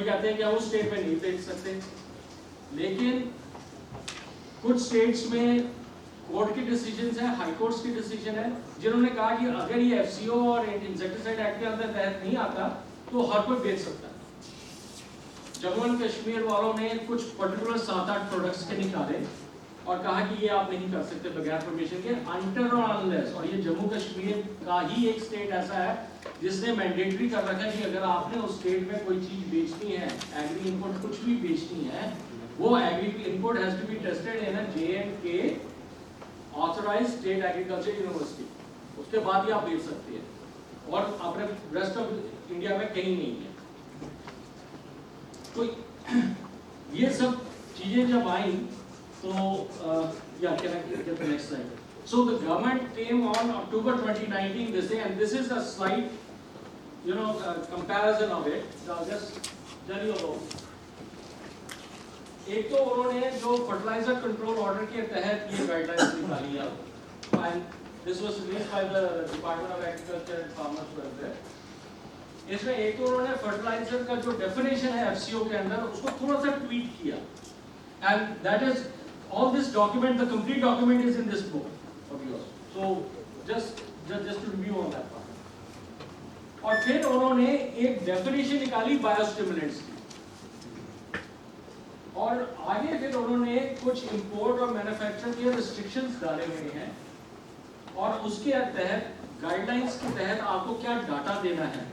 कहते हैं कि हम उस स्टेट में नहीं बेच सकते। लेकिन कुछ स्टेट्स में कोर्ट के डिसीजन है, हाई कोर्ट्स की डिसीजन है, जिन्होंने कहा कि अगर ये एफसीओ और इंसेक्टिसाइड एक्ट के अंदर तहत नहीं आता तो हर कोई बेच सकता है। जम्मू एंड कश्मीर वालों ने कुछ पर्टिकुलर 7-8 प्रोडक्ट्स के निकाले और कहा कि ये आप नहीं कर सकते बगैर परमिशन के, अनटिल और अनलेस। और ये जम्मू कश्मीर का ही एक स्टेट ऐसा है जिसने मैंडेटरी कर रखा है कि अगर आपने उस स्टेट में कोई चीज बेचनी है, एग्री इनपुट कुछ भी बेचनी है, वो agri input has to be tested in a J&K authorised state agriculture university, उसके बाद ही आप बेच सकते हैं। और अपने रेस्ट ऑफ इंडिया में कहीं नहीं है। तो ये सब चीजें जब आई तो yeah, can I get the next slide? So the government came on October 2019 this day, and this is a slight, comparison of it. So I'll just tell you about. एक तो उन्होंने जो फर्टिलाइजर कंट्रोल ऑर्डर के तहत ये guidelines निकाली है, and this was released by the Department of Agriculture and Farmers Welfare. इसमें एक तो उन्होंने फर्टिलाइजर का जो डेफिनेशन है एफसीओ के अंदर उसको थोड़ा सा ट्वीट किया, and that is all this document, the complete document is in this book of yours. So just to review on that part. और फिर उन्होंने एक डेफिनेशन निकाली बायोस्टिमुलेंट्स की, और आगे फिर उन्होंने कुछ इंपोर्ट और मैन्युफैक्चर के रिस्ट्रिक्शंस डाले हुए हैं, और उसके तहत गाइडलाइंस के तहत आपको क्या डाटा देना है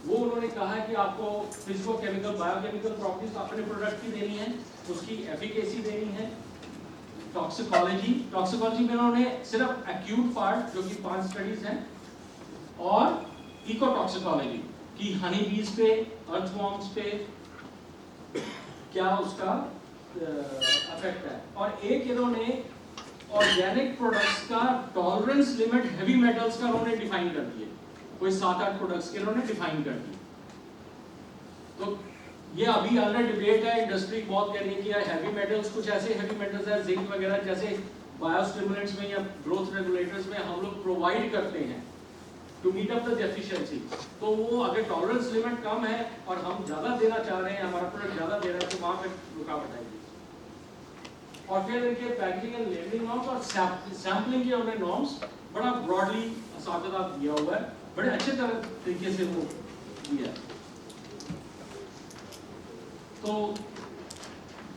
वो उन्होंने कहा है कि आपको फिजिको केमिकल बायोकेमिकल प्रॉपर्टीज अपने प्रोडक्ट की देनी है, उसकी एफिकेसी देनी है, टॉक्सिकोलॉजी में उन्होंने सिर्फ एक्यूट पार्ट जो कि 5 स्टडीज हैं, और इकोटॉक्सिकोलॉजी कि हनी बीज पे, अर्थवॉर्म्स पे क्या उसका इफेक्ट है, और एक इन्होंने ऑर्गेनिक प्रोडक्ट्स का टॉलरेंस लिमिट हैवी मेटल्स का उन्होंने डिफाइन कर दिए, कोई 7-8 प्रोडक्ट्स के उन्होंने डिफाइन कर दिए। तो ये अभी अंडर डिबेट है, इंडस्ट्री बहुत कह रही है कि यार हैवी मेटल्स, कुछ ऐसे हैवी मेटल्स है जिंक वगैरह जैसे बायोस्टिमुलेंट्स में या ग्रोथ रेगुलेटर्स में हम लोग प्रोवाइड करते हैं to meet up the deficiency, तो वो अगर टॉलरेंस लिमिट कम है और हम ज्यादा देना चाह रहे हैं, हमारा प्रोडक्ट ज्यादा दे रहा है, तो वहां पे रुकावट आएगी। और फिर इनके पैकेजिंग एंड लेबलिंग नॉर्म्स और सैम्पलिंग के उन्होंने नॉर्म्स बड़ा ब्रॉडली साथ दिया हुआ है, बड़े अच्छे तरीके से वो दिया। तो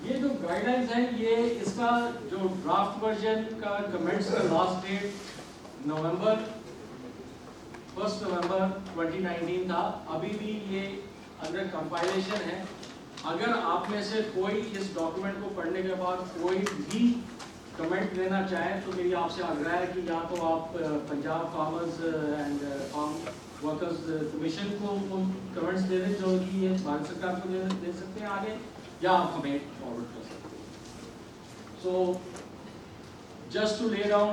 ये जो गाइडलाइंस है, ये इसका जो ड्राफ्ट वर्जन का कमेंट्स का लास्ट डेट नवंबर 2019 था, अभी भी ये अंडर कंपाइलेशन है। अगर आप में से कोई इस डॉक्यूमेंट को पढ़ने के बाद कोई भी कमेंट देना चाहे तो मेरी आपसे आग्रह है कि या तो आप Punjab farmers and farm workers commission को कमेंट्स दे दें जो कि ये भारत सरकार को दे सकते हैं आगे, या आप हमें फॉरवर्ड कर सकते हैं। So just to lay down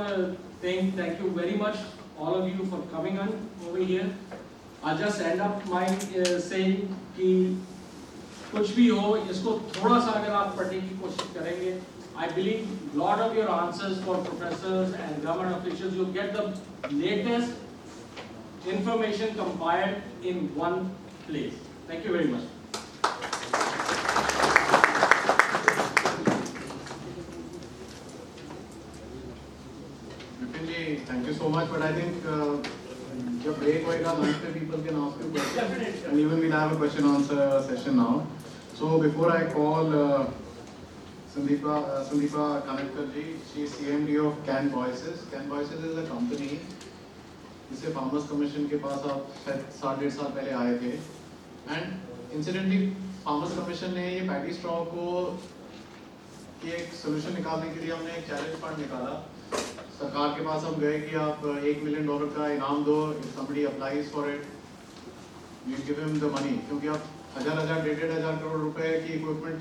thing, thank you very much all of you for coming on over here. I'll just end up my saying कि कुछ भी हो इसको थोड़ा सा अगर आप पढ़ने की कोशिश करेंगे, I believe lot of your answers for professors and government officials, you get the latest information compiled in one place. Thank you very much. Thank you so much, but I think जब break होएगा lunch पे people can ask you questions, and even we'll have a question answer session now. So before I call Sandeepa Kanatkar ji, she is CMD of Can Voices. Can Voices is a company जिसे Farmers Commission के पास आप शायद 7-8 साल पहले आए थे, and incidentally Farmers Commission ने ये पैडी स्ट्रॉ को की एक सोल्यूशन निकालने के लिए हमने एक चैलेंज फंड निकाला। सरकार के पास हम गए कि आप $1 मिलियन का इनाम दो, if somebody applies for it, you give him the money, क्योंकि आप 1,000-1,500 करोड़ रुपए की इक्विपमेंट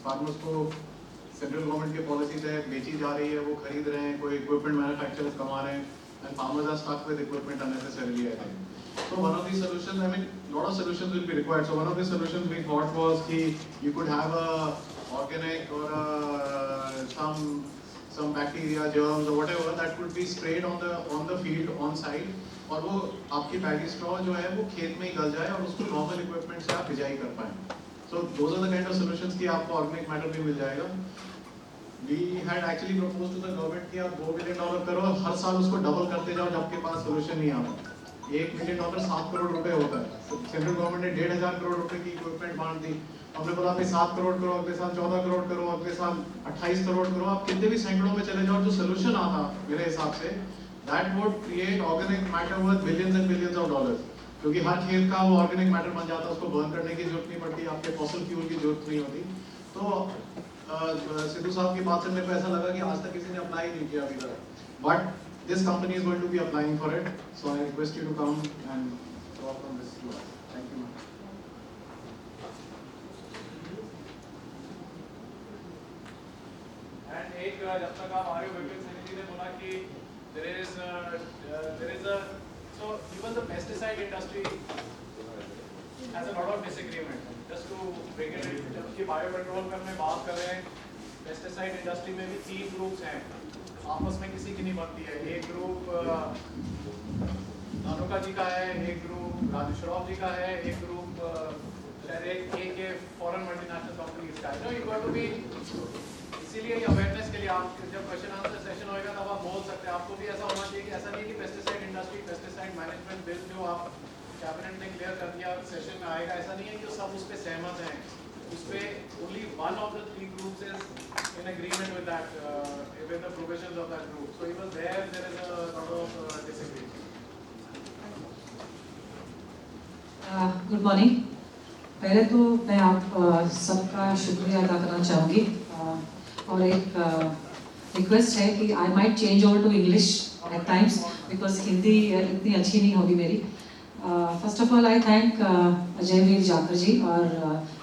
फार्मर्स को सेंट्रल गवर्नमेंट की पॉलिसी तहत बेची जा रही है, वो खरीद रहे हैं, कोई इक्विपमेंट मैन्युफैक्चरर्स कमा रहे हैं, and farmers are stuck with equipment unnecessarily, I think. So one of these solutions, I mean, lot of solutions will be required. So one of the solutions we thought was कि you could have a organic or some some bacteria, germs or whatever that could be sprayed on the field on site, और वो आपकी paddy straw जो है वो खेत में ही गल जाए और उसको नॉर्मल इक्विपमेंट से आप बिजाई कर पाएं. So those are the kind of solutions कि आपको ऑर्गेनिक मैटर भी मिल जाएगा. We had actually proposed to the government कि आप $2 billion करो, हर साल उसको डबल करते जाओ जब आपके पास सोल्यूशन नहीं आता. $1 million 7 करोड़ रुपए होता है. सेंट्रल गवर्नमेंट ने 1,500 करोड़ रुपए की इक्विपमेंट बांट दी. हमने बोला आपने 7 करोड़ करो, अगले साल 14 करोड़ करो, अगले साल 28 करोड़ करो. आप कितने भी सैकड़ों में चले जाओ, जो सोल्यूशन आता मेरे हिसाब से that would create organic matter worth billions and billions of dollars. क्योंकि हर खेत का वो ऑर्गेनिक मैटर बन जाता है, उसको बर्न करने की जरूरत नहीं पड़ती, आपके फॉसिल फ्यूल की जरूरत नहीं होती. तो सिद्धू साहब की बात से मेरे को ऐसा लगा कि आज तक किसी ने अप्लाई नहीं किया अभी तक. But this company is going to be applying for it, so I request you to come and talk on this. Thank you. And एक जब तक आप आ रहे हो विपिन सैनी जी ने बोला कि there is a so even the pesticide industry has a lot of disagreement. Just to bring it in, जबकि बायोपेट्रोल पे हमने बात कर रहे हैं, पेस्टिसाइड इंडस्ट्री में भी 3 ग्रुप्स हैं, आपस में किसी की नहीं बनती है. एक ग्रुप धानुका जी का है, एक ग्रुप राजू श्रॉफ जी का है, एक ग्रुप एक फॉरेन मल्टीनेशनल कंपनीज का है. No you got to be, इसीलिए ये अवेयरनेस के लिए आप जब क्वेश्चन आंसर सेशन होएगा तब आप बोल सकते हैं. आपको भी ऐसा होना चाहिए कि ऐसा नहीं कि pesticide industry pesticide management bill जो आप कैबिनेट ने क्लियर कर दिया सेशन में आएगा, ऐसा नहीं है कि सब उस पर सहमत हैं. उस पर only one of the 3 groups is in agreement with that, with the provisions of that group. So even there is a lot of disagreement. Good morning. पहले तो मैं आप सबका शुक्रिया अदा करना चाहूँगी और एक रिक्वेस्ट है कि I might change over to English at times because Hindi इतनी अच्छी नहीं होगी मेरी. First of all I thank Ajay Veer Jakar ji और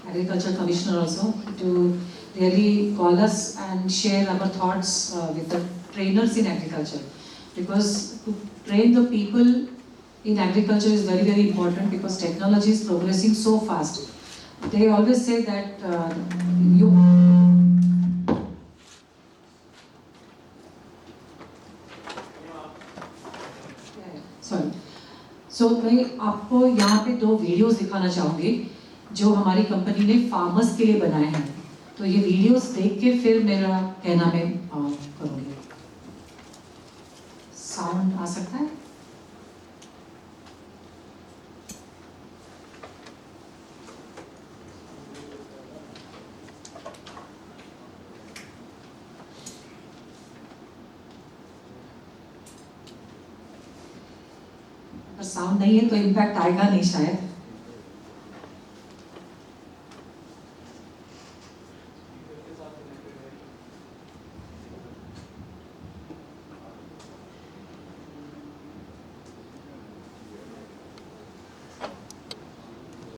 agriculture commissioner also to really call us and share our thoughts with the trainers in agriculture, because to train the people in agriculture is very very important because technology is progressing so fast. They always say that you sorry. So मैं आपको यहाँ पे 2 videos दिखाना चाहूँगी जो हमारी company ने farmers के लिए बनाए हैं. तो ये वीडियोस देख के फिर मेरा कहना मैं करूँगी. साउंड आ सकता है? अगर साउंड नहीं है तो इम्पैक्ट आएगा नहीं शायद.